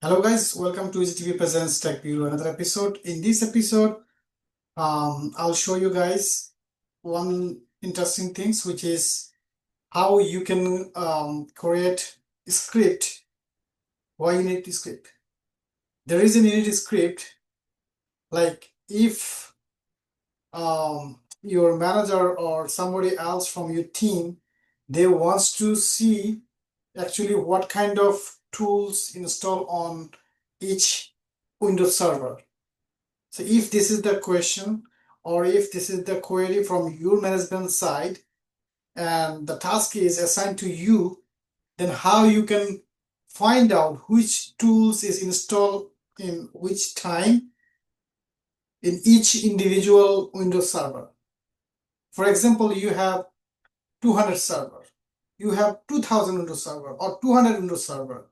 Hello guys, welcome to EasyTV Presents Tech View, another episode. In this episode, I'll show you guys one interesting things, which is how you can create a script. Why you need a script? The reason you need a script, like if your manager or somebody else from your team, they wants to see actually what kind of tools install on each Windows server. So if this is the question, or if this is the query from your management side and the task is assigned to you, then how you can find out which tools is installed in which time in each individual Windows server. For example, you have 200 server, you have 2000 Windows server or 200 Windows server.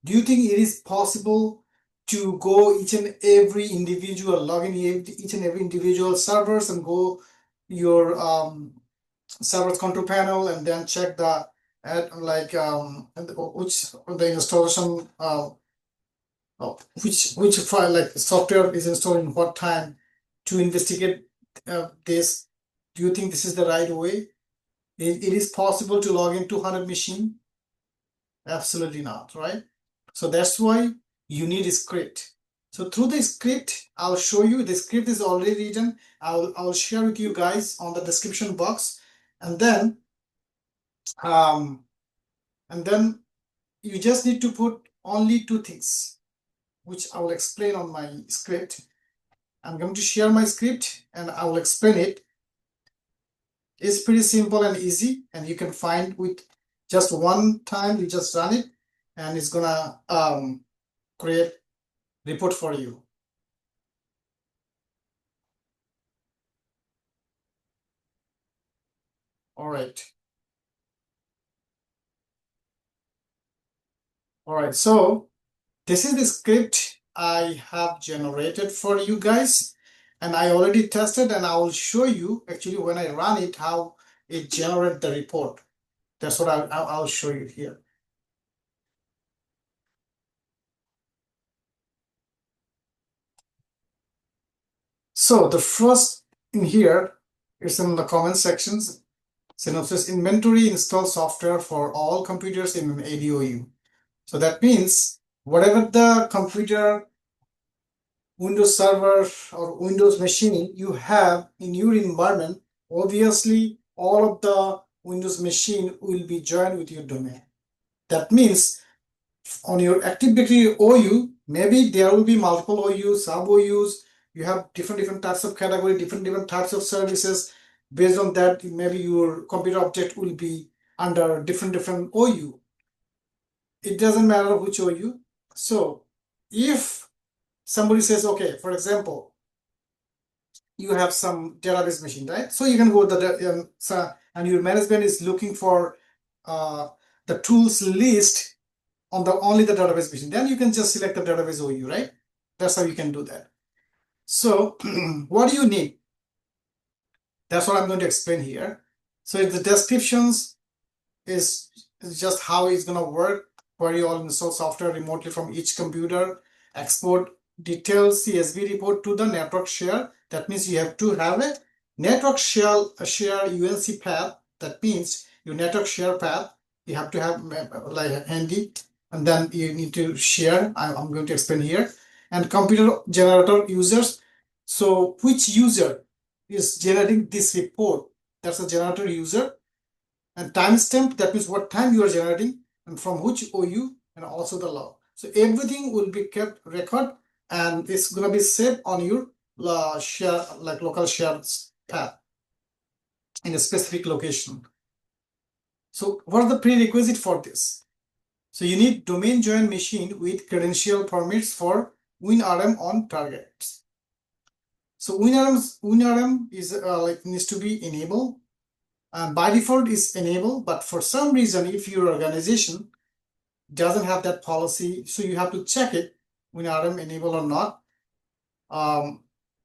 Do you think it is possible to go each and every individual, log in each and every individual servers and go your servers control panel and then check the which the installation which file, like software is installed in what time, to investigate this? Do you think this is the right way? It is possible to log in 200 machine? Absolutely not, right? So that's why you need a script. So through the script, I'll show you. The script is already written. I'll share with you guys on the description box, and then you just need to put only two things, which I will explain on my script. I'm going to share my script and I will explain it. It's pretty simple and easy, and you can find with just one time. You just run it and it's gonna create report for you. All right. So this is the script I have generated for you guys, and I already tested, and I will show you actually when I run it how it generates the report. That's what I'll show you here. So the first in here is in the comment sections. Synopsis: inventory install software for all computers in an ADOU. So that means whatever the computer, Windows server or Windows machine you have in your environment, obviously all of the Windows machine will be joined with your domain. That means on your Active Directory OU, maybe there will be multiple OUs, sub OUs. You have different types of category, different types of services. Based on that, maybe your computer object will be under different OU. It doesn't matter which OU. So if somebody says, okay, for example, you have some database machine, right? So you can go the and your management is looking for the tools list on the only the database machine. Then you can just select the database OU, right? That's how you can do that. So what do you need? That's what I'm going to explain here. So the descriptions is just how it's going to work. Query all install software remotely from each computer. Export detailed CSV report to the network share. That means you have to have a network share UNC path. That means your network share path you have to have like handy, and then you need to share. I'm going to explain here. And computer generator users. So which user is generating this report? That's a generator user. And timestamp, that means what time you are generating and from which OU, and also the log. So everything will be kept record, and it's going to be saved on your share, like local shares path in a specific location. So what are the prerequisite for this? So you need domain join machine with credential permits for WinRM on targets. So WinRM is needs to be enabled. By default is enabled, but for some reason, if your organization doesn't have that policy, so you have to check it WinRM enable or not.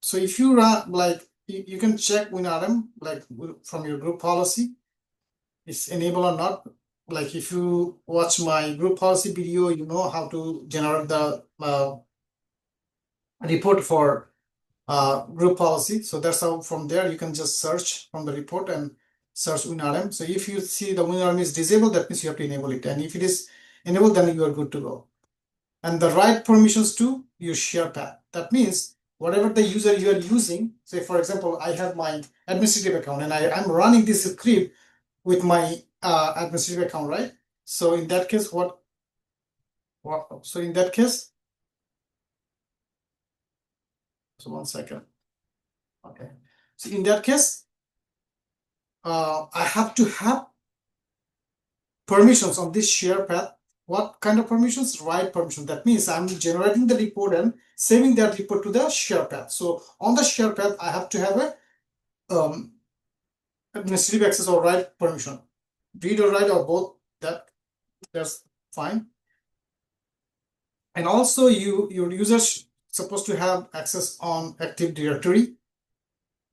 So if you run you can check WinRM like from your group policy, it's enable or not. like if you watch my group policy video, you know how to generate the report for group policy. So that's how from there you can just search from the report and search WinRM. So if you see the WinRM is disabled, that means you have to enable it. And if it is enabled, then you are good to go. And the right permissions to your share path. That means whatever the user you are using, say for example, I have my administrative account and I'm running this script with my administrative account, right? So in that case, so in that case, so 1 second. Okay. So in that case, I have to have permissions on this share path. What kind of permissions? Write permission. That means I'm generating the report and saving that report to the share path. So on the share path, I have to have a administrative access or write permission. Read or write or both. That's fine. And also your users supposed to have access on Active Directory.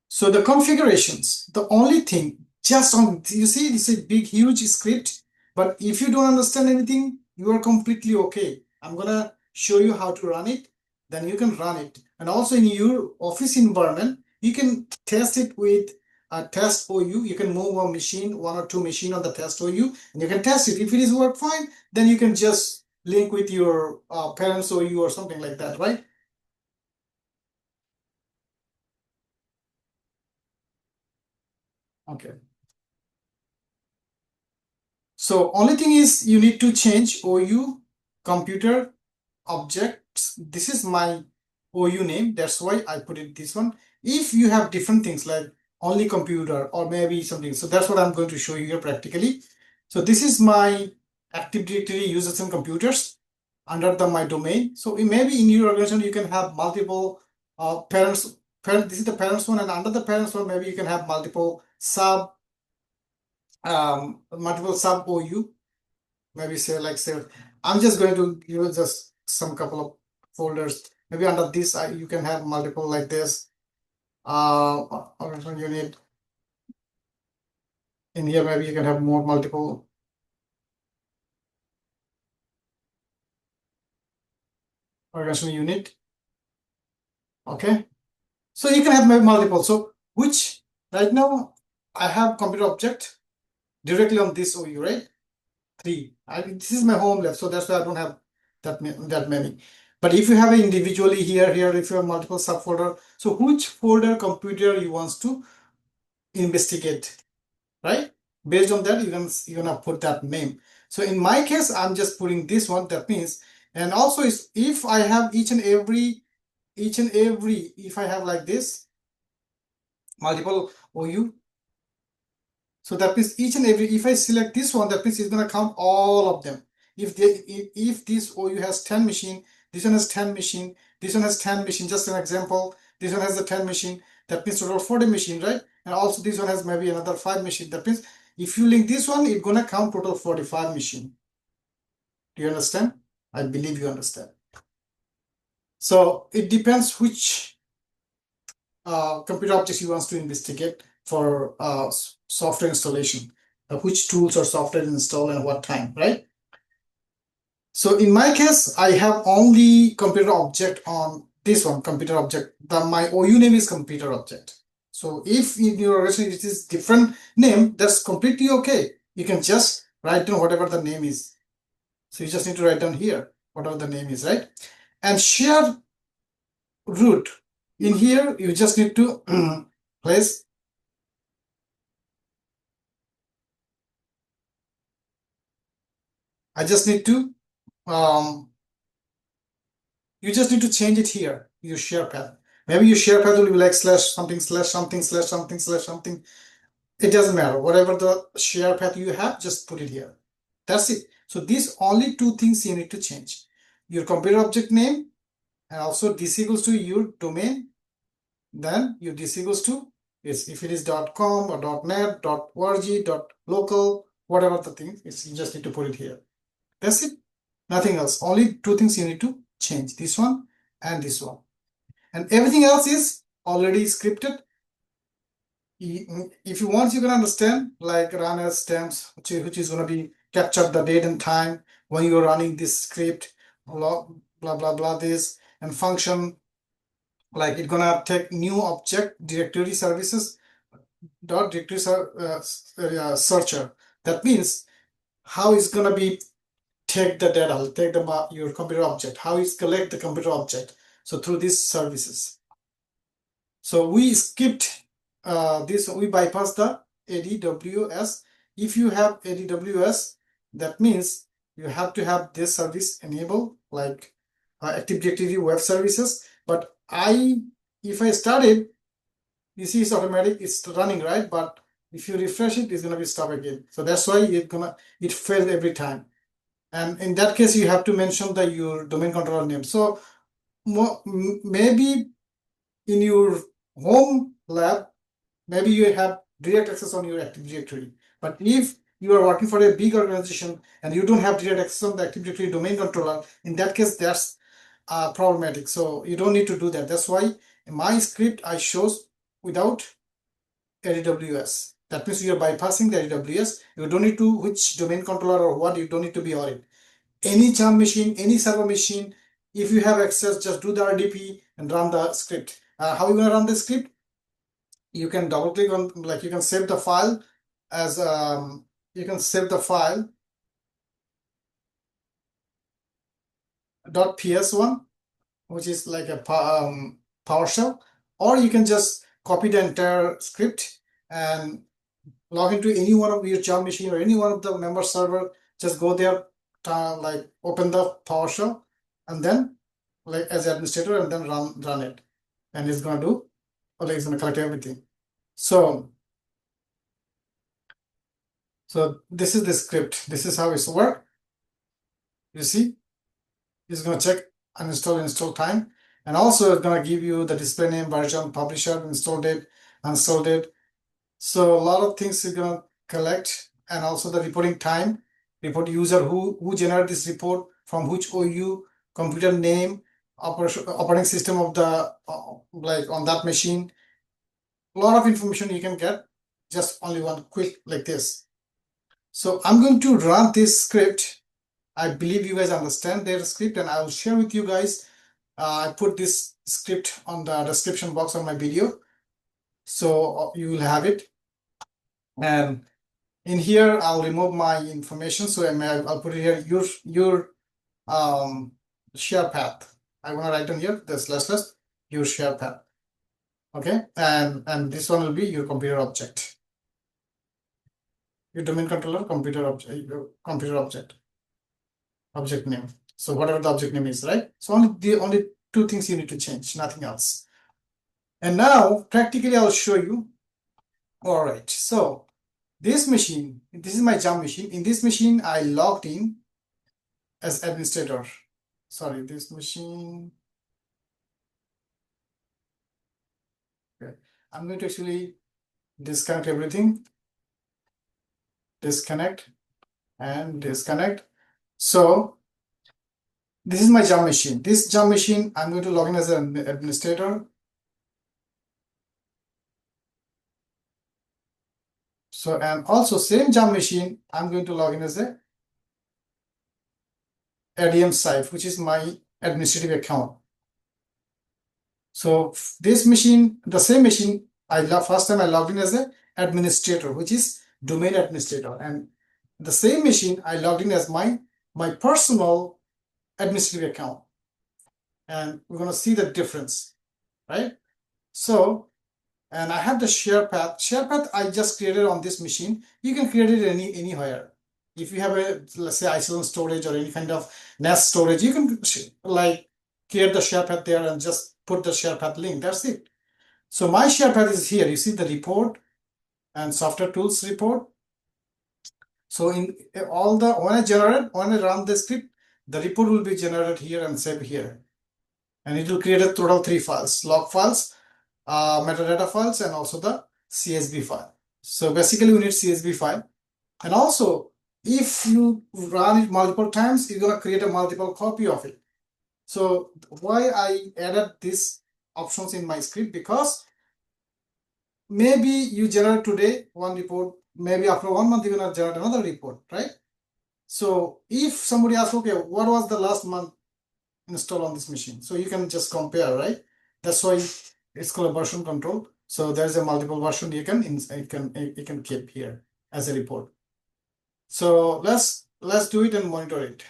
So the configurations, the only thing just on, you see, this is a big, huge script, but if you don't understand anything, you are completely okay. I'm gonna show you how to run it, then you can run it. And also in your office environment, you can test it with a test OU. You can move a machine, 1 or 2 machine on the test OU, and you can test it. If it is work fine, then you can just link with your parents OU or something like that, right? Okay. So only thing is you need to change OU computer objects. This is my OU name. That's why I put it this one. If you have different things like only computer or maybe something, so that's what I'm going to show you here practically. So this is my Active Directory users and computers under my domain. So maybe in your organization you can have multiple parents. This is the parents one, and under the parents one maybe you can have multiple sub OU. Maybe say I'm just going to give you just some couple of folders. Maybe under this you can have multiple like this. Organization unit. In here maybe you can have more multiple. Organization unit. Okay. So you can have maybe multiple. So which right now I have computer object directly on this OU, right? 3. This is my home lab, so that's why I don't have that many. But if you have it individually here, if you have multiple subfolder, so which folder computer you wants to investigate, right? Based on that, you're gonna put that name. So in my case, I'm just putting this one. That means, and also is if I have each and every, if I have like this multiple OU. So that means each and every, if I select this one, that means it's going to count all of them. If this OU has 10 machine, this one has 10 machine, this one has 10 machine, just an example, this one has the 10 machine, that means total 40 machine, right? And also this one has maybe another 5 machine. That means if you link this one, it's going to count total 45 machine. Do you understand? I believe you understand. So it depends which computer objects you want to investigate for software installation, which tools or software install and what time, right? So in my case, I have only computer object on this one, computer object. My OU name is computer object. So if in your organization it is different name, that's completely okay. You can just write down whatever the name is. So you just need to write down here whatever the name is, right? And share root. In here, you just need to place. I just need to you just need to change it here, your share path. Maybe your share path will be like slash something slash something slash something slash something. It doesn't matter. Whatever the share path you have, just put it here. That's it. So these only 2 things you need to change. Your computer object name, and also this equals to your domain. Then your this equals to is if it is .com or .net, .org, .local, whatever the thing is, you just need to put it here. That's it. Nothing else. Only 2 things you need to change. This one and this one. And everything else is already scripted. If you want, you can understand like run as stamps, which is going to be capture the date and time when you're running this script, blah blah blah this, and function like it's gonna take new object directory services dot directory searcher. That means how it's gonna be take the data, take the your computer object, how it's collect the computer object. So through these services. So we skipped this, we bypass the ADWS. If you have ADWS, that means you have to have this service enabled, like Active Directory web services. But if I start it, you see it's automatic, it's running, right? But if you refresh it, it's gonna be stop again. So that's why it fails every time. And in that case, you have to mention your domain controller name. So maybe in your home lab, maybe you have direct access on your Active Directory. But if you are working for a big organization and you don't have direct access on the Active Directory domain controller, in that case, that's problematic. So you don't need to do that. That's why in my script, I shows without AWS. That means you are bypassing the AWS. You don't need to which domain controller or what, you don't need to be on it. Any jam machine, any server machine, if you have access, just do the RDP and run the script. How are you going to run the script? You can double click on, like you can save the file as you can save the file .ps1, which is like a PowerShell, or you can just copy the entire script and log into any one of your job machine or any one of the member server. Just go there, like open the PowerShell, and then like as administrator, and then run it, and it's gonna do, or like it's gonna collect everything. So this is the script. This is how it's work. You see, it's gonna check install time, and also it's gonna give you the display name, version, publisher, install date, uninstall date. So a lot of things it's gonna collect, and also the reporting time, report user who generate this report, from which OU, computer name, operating system of the like on that machine. A lot of information you can get just only one quick like this. So I'm going to run this script. I believe you guys understand their script, and I will share with you guys. I put this script on the description box on my video, so you will have it. And in here, I'll remove my information. So I'll put it here, your share path. I want to write down here the slash your share path. Okay, and this one will be your computer object. Your domain controller, computer object name. So whatever the object name is, right? So only two things you need to change, nothing else. And now practically I'll show you. All right, so this machine, this is my jump machine. In this machine, I logged in as administrator. Sorry, this machine. Okay. I'm going to actually disconnect everything. Disconnect and disconnect. So this is my jump machine. This jump machine, I'm going to log in as an administrator. So, and also same jump machine, I'm going to log in as a ADM site, which is my administrative account. So this machine, the same machine, first time I logged in as an administrator, which is domain administrator, and the same machine I logged in as my personal administrative account, and we're going to see the difference, right? So, and I have the share path. Share path I just created on this machine. You can create it anywhere. If you have a, let's say, isolation storage or any kind of NAS storage, you can like create the share path there and just put the share path link. That's it. So my share path is here. You see the report and software tools report. So in all the, when I run the script, the report will be generated here and saved here. And it will create a total 3 files, log files, metadata files, and also the CSV file. So basically we need CSV file. And also, if you run it multiple times, you're gonna create a multiple copy of it. So why I added these options in my script, because maybe you generate today one report, maybe after 1 month you're gonna generate another report, right? So if somebody asks, okay, what was the last month installed on this machine? So you can just compare, right? That's why it's called a version control. So there's a multiple version you can keep here as a report. So let's do it and monitor it.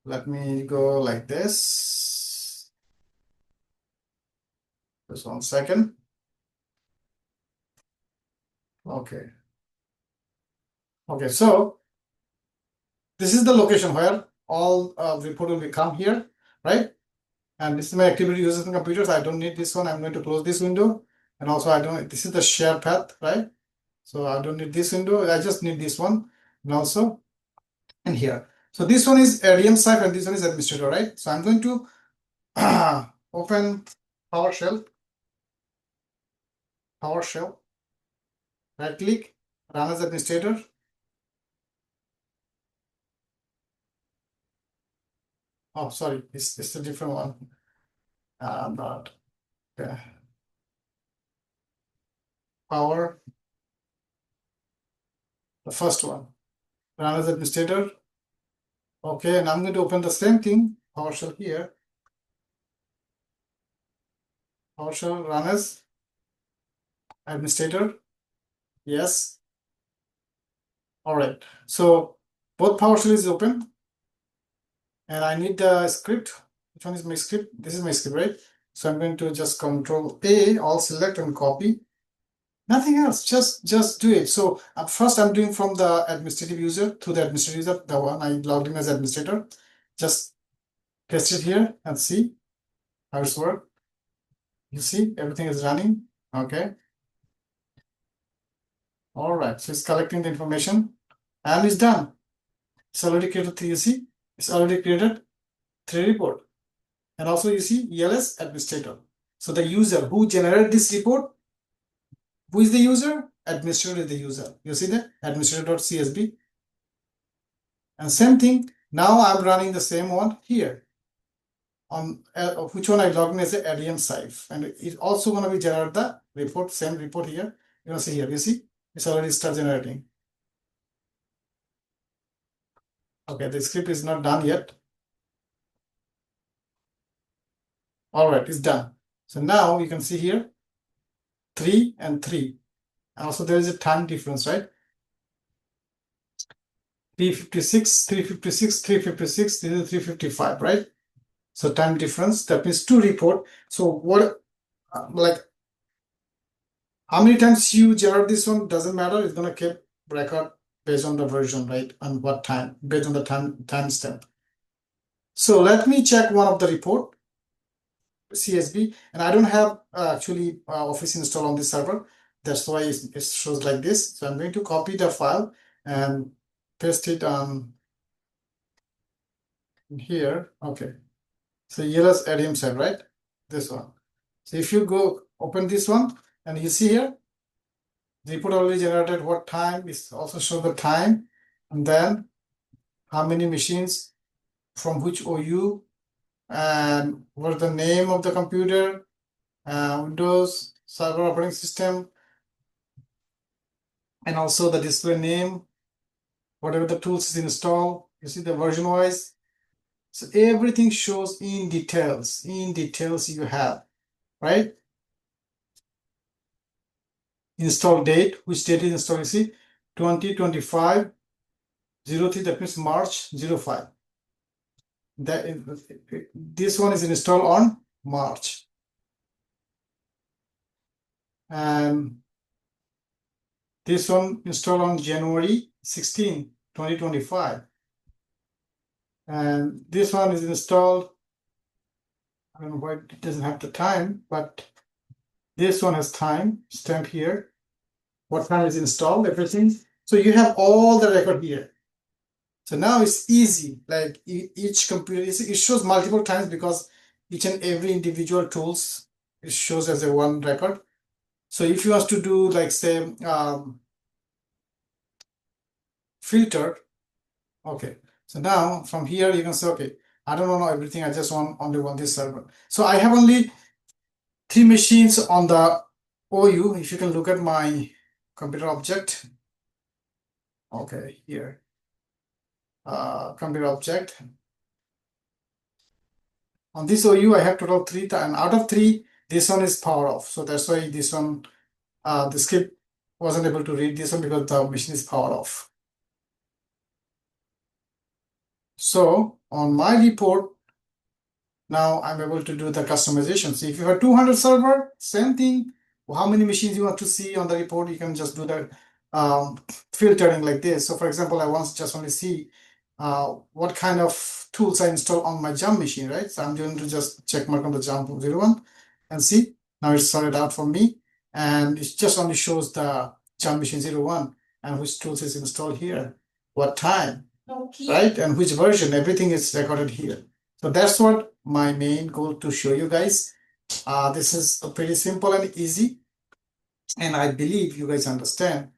Let me go like this. Just 1 second. Okay. Okay, so this is the location where all report will come here, right? And this is my activity users and computers. I don't need this one. I'm going to close this window. And also this is the share path, right? So I don't need this window. I just need this one. And also in here. So this one is ADM site and this one is administrator, right? So I'm going to open PowerShell, right click, run as administrator. Oh, sorry, it's a different one. Not okay. Power, the first one, run as administrator. Okay, and I'm going to open the same thing, PowerShell here. PowerShell run as administrator. Yes. All right. So both PowerShell is open, and I need the script. Which one is my script? This is my script, right? So I'm going to just Control A, all select and copy. Nothing else. Just do it. So first I'm doing from the administrative user to the administrative user, the one I logged in as administrator. Just paste it here and see how it's work. You see everything is running. Okay. All right. So it's collecting the information and it's done. It's already created 3. You see, it's already created 3 report. And also you see ELS administrator. So the user who generated this report, who is the user? Administrator is the user. You see that administrator.csv. And same thing. Now I'm running the same one here. On which one I logged in as a ADM site, and it's also going to be generate the report, same report here. You know, see here, you see, it's already start generating. Okay, the script is not done yet. All right, it's done. So now you can see here 3 and 3. And also there is a time difference, right? 356, 356, 356, this is 355, right? So time difference, that means 2 report. So what, like, how many times you generate this one doesn't matter. It's gonna keep record based on the version, right? And what time, based on the timestamp. So let me check one of the report, CSV, and I don't have actually Office installed on this server. That's why it shows like this. So I'm going to copy the file and paste it on here. Okay. So ELS ADM site, right? This one. So if you go open this one and you see here, the report already generated what time, is also show the time, and then how many machines from which OU, and what the name of the computer, Windows Server operating system, and also the display name, whatever the tools is installed. You see the version wise. So everything shows in details. In details you have, right? Install date, which date is installed, you see 2025 03, that means March 05. This one is installed on March, and this one installed on January 16, 2025, and this one is installed, I don't know why it doesn't have the time, but this one has time stamped here, what time is installed, everything. So you have all the record here. So now it's easy, like each computer, it shows multiple times because each and every individual tools, it shows as a one record. So if you want to do, like, say, filter, okay. So now from here you can say, okay, I don't know everything, I just want only one this server. So I have only 3 machines on the OU. If you can look at my computer object, Okay, here. Computer object. On this OU, I have total 3, and out of 3, this one is power off. So that's why this one, the script wasn't able to read this one because the machine is power off. So on my report, now I'm able to do the customization. So if you have 200 server, same thing. How many machines you want to see on the report, you can just do the filtering like this. So for example, I want to just only see what kind of tools I install on my jump machine, right? So I'm going to just check mark on the jump 01 and see. Now it's sorted out for me. And it just only shows the jump machine 01 and which tools is installed here, what time, right? And which version, everything is recorded here. So that's what my main goal to show you guys. This is pretty simple and easy, and I believe you guys understand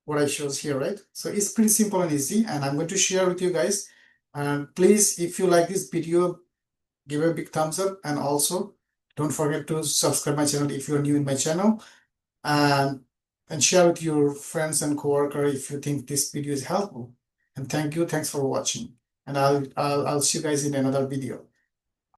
what I shows here, right? So it's pretty simple and easy, and I'm going to share with you guys. And please, if you like this video, give a big thumbs up, and also don't forget to subscribe my channel if you're new in my channel, and share with your friends and coworker if you think this video is helpful. And thanks for watching, and I'll see you guys in another video.